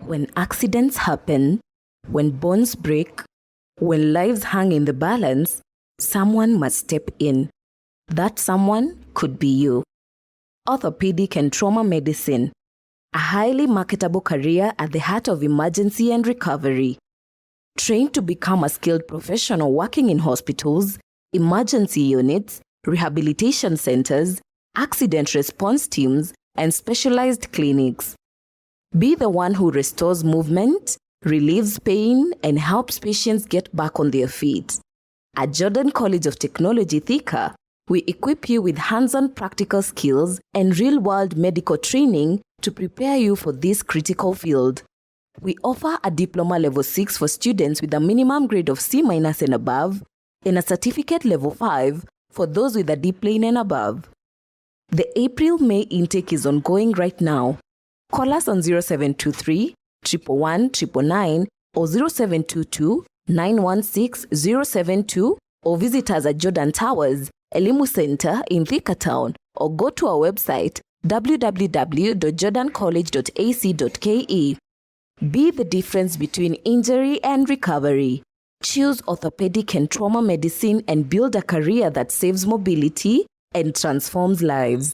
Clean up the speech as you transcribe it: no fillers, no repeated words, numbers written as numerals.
When accidents happen, when bones break, when lives hang in the balance, someone must step in. That someone could be you. Orthopedic and Trauma Medicine, a highly marketable career at the heart of emergency and recovery. Trained to become a skilled professional working in hospitals, emergency units, rehabilitation centers, accident response teams, and specialized clinics. Be the one who restores movement, relieves pain, and helps patients get back on their feet. At Jordan College of Technology, Thika, we equip you with hands-on practical skills and real-world medical training to prepare you for this critical field. We offer a Diploma Level 6 for students with a minimum grade of C- and above, and a Certificate Level 5 for those with a D plane and above. The April-May intake is ongoing right now. Call us on 0723 111 999 or 0722 916 072 or visit us at Jordan Towers, Elimu Center in Thika Town, or go to our website www.jordancollege.ac.ke. Be the difference between injury and recovery. Choose Orthopedic and Trauma Medicine and build a career that saves mobility and transforms lives.